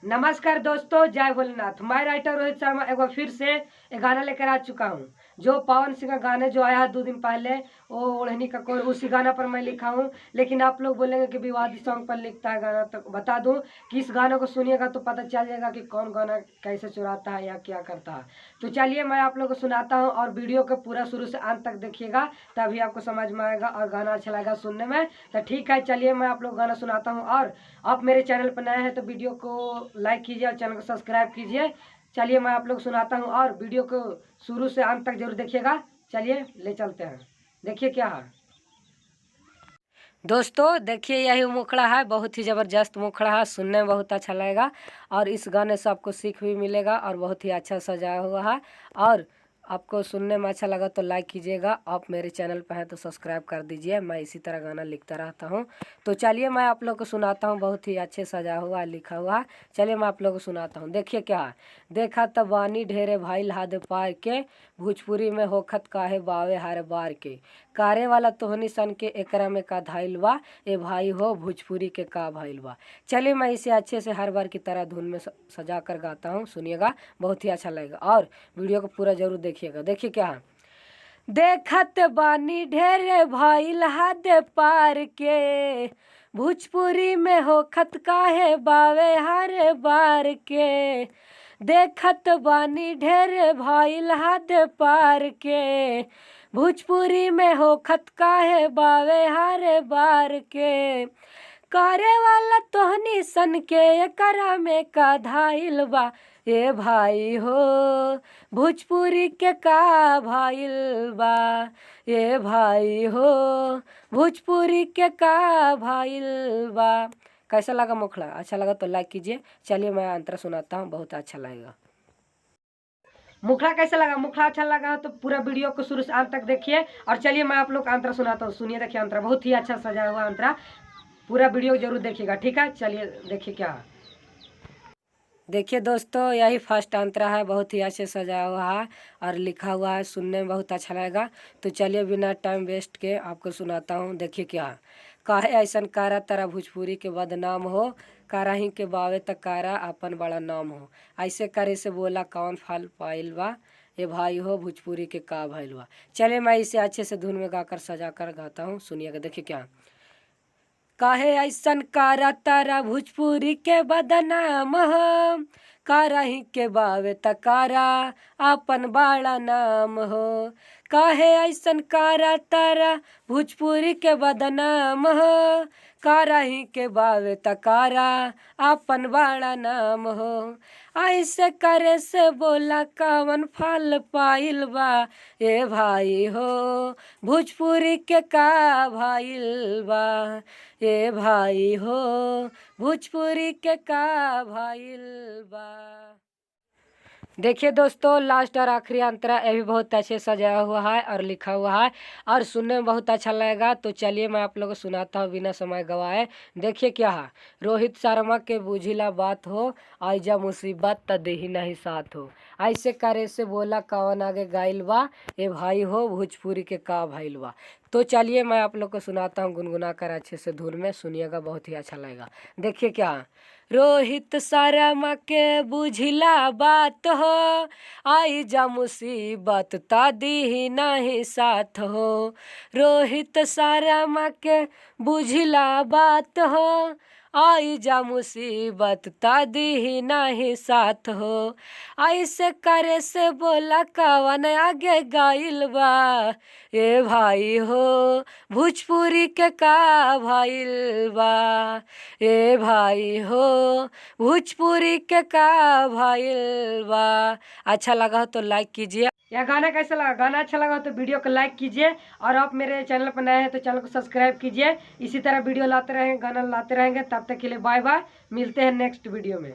नमस्कार दोस्तों, जय भोलेनाथ। मैं राइटर रोहित शर्मा एक बार फिर से एक गाना लेकर आ चुका हूँ। जो पवन सिंह का गाने जो आया 2 दिन पहले, वो ओढ़नी का कोर, उसी गाना पर मैं लिखा हूँ। लेकिन आप लोग बोलेंगे कि विवादित सॉन्ग पर लिखता है गाना, तो बता दूं कि इस गाने को सुनिएगा तो पता चल जाएगा कि कौन गाना कैसे चुराता है या क्या करता है। तो चलिए मैं आप लोग को सुनाता हूँ और वीडियो को पूरा शुरू से अंत तक देखिएगा, तभी आपको समझ में आएगा और गाना अच्छा लगेगा सुनने में। तो ठीक है, चलिए मैं आप लोग गाना सुनाता हूँ। और आप मेरे चैनल पर नए हैं तो वीडियो को लाइक कीजिए और चैनल को सब्सक्राइब कीजिए। चलिए मैं आप लोग सुनाता हूँ और वीडियो को शुरू से अंत तक जरूर देखिएगा। चलिए ले चलते हैं, देखिए क्या है। दोस्तों देखिए, यही मुखड़ा है, बहुत ही ज़बरदस्त मुखड़ा है, सुनने में बहुत अच्छा लगेगा और इस गाने से आपको सीख भी मिलेगा और बहुत ही अच्छा सजाया हुआ है। और आपको सुनने में अच्छा लगा तो लाइक कीजिएगा। आप मेरे चैनल पर हैं तो सब्सक्राइब कर दीजिए। मैं इसी तरह गाना लिखता रहता हूँ। तो चलिए मैं आप लोग को सुनाता हूँ, बहुत ही अच्छे सजा हुआ लिखा हुआ। चलिए मैं आप लोग को सुनाता हूँ, देखिए क्या है। देखा तब वानी ढेरे भाई हाथ पार के, भोजपुरी में होखत काहे बावे हर बार के, कारे वाला तोहनी सन के एकरा में का धाइल बा, ए भाई हो भोजपुरी के का भाइल बा। चलिए मैं इसे अच्छे से हर बार की तरह धुन में सजा कर गाता हूँ, सुनिएगा, बहुत ही अच्छा लगेगा और वीडियो को पूरा जरूर देखिएगा। देखिए क्या है। देखत बानी ढेरे भाइल हाथ पार के, भोजपुरी में होखत काहे बावे हर बार के, देखत बानी ढेरे भाइल हाथ पार के, भोजपुरी में होखत काहे बावे हर बार के, करे वाला तोहनी सन के एकरा में का धाइल बा, ए भाई हो भोजपुरी के का भाइल बा, ए भाई हो भोजपुरी के का भाइल बा। कैसा लगा मुखड़ा? अच्छा लगा तो लाइक कीजिए। चलिए मैं अंतरा सुनाता हूँ, बहुत अच्छा लगेगा। मुखड़ा कैसा लगा? मुखड़ा अच्छा लगा तो पूरा वीडियो को शुरू से अंत तक देखिए। और चलिए मैं आप लोग अंतरा सुनाता हूँ, सुनिए। देखिए अंतरा बहुत ही अच्छा सजा हुआ अंतरा, पूरा वीडियो जरूर देखिएगा, ठीक है। चलिए देखिए क्या है। देखिए दोस्तों, यही फर्स्ट अंतरा है, बहुत ही अच्छे सजा हुआ है और लिखा हुआ है, सुनने में बहुत अच्छा लगेगा। तो चलिए बिना टाइम वेस्ट के आपको सुनाता हूँ, देखिए क्या है। काहे ऐसन कारा तारा भोजपुरी के बदनाम हो, कारा ही के बावे तक कारा अपन बड़ा नाम हो, ऐसे करे से बोला कौन फल पाइल बा, ए भाई हो भोजपुरी के का भइल बा। चलिए मैं इसे अच्छे से धुन में गाकर सजा कर गाता हूँ, सुनिएगा। देखिए क्या, काहे ऐसन कारा तारा भोजपुरी के बदनाम हो, कारा ही के बावे तकारा अपन बड़ा नाम हो, काहे ऐसन कारा तारा भोजपुरी के बदनाम हो, कारा ही के बावे तकारा अपन बड़ा नाम हो, ऐसे करे से बोला कवन फल पाइल बा, ए भाई हो भोजपुरी के का भाइल बा, ए भाई हो भोजपुरी के का भाइल बा। देखिए दोस्तों, लास्ट और आखिरी अंतरा ये भी बहुत अच्छे सजाया हुआ है और लिखा हुआ है और सुनने में बहुत अच्छा लगेगा। तो चलिए मैं आप लोगों को सुनाता हूँ बिना समय गवाए। देखिए क्या है। रोहित शर्मा के बुझिला बात हो, आइजा मुसीबत त देही नहीं साथ हो, ऐसे करे से बोला कवन आगे गाइल बा, ए भाई हो भोजपुरी के का भाइल बा। तो चलिए मैं आप लोग को सुनाता हूँ गुनगुना कर अच्छे से धुन में, सुनिएगा, बहुत ही अच्छा लगेगा। देखिए क्या है। रोहित शर्मा के बुझिला बात हो, आई जा मुसीबत ता दी नहीं साथ हो, रोहित शर्मा के बुझिला बात हो, आई जा मुसीबत ता दी नहीं साथ हो, ऐसे करे से बोला कवन आगे गाइल बा, ए भाई हो भोजपुरी के का भाइल बा, ए भाई हो भोजपुरी के का भाइल बा। अच्छा लगा हो तो लाइक कीजिए। यह गाना कैसा लगा? गाना अच्छा लगा तो वीडियो को लाइक कीजिए और आप मेरे चैनल पर नए हैं तो चैनल को सब्सक्राइब कीजिए। इसी तरह वीडियो लाते रहेंगे, गाना लाते रहेंगे। तब तक के लिए बाय बाय, मिलते हैं नेक्स्ट वीडियो में।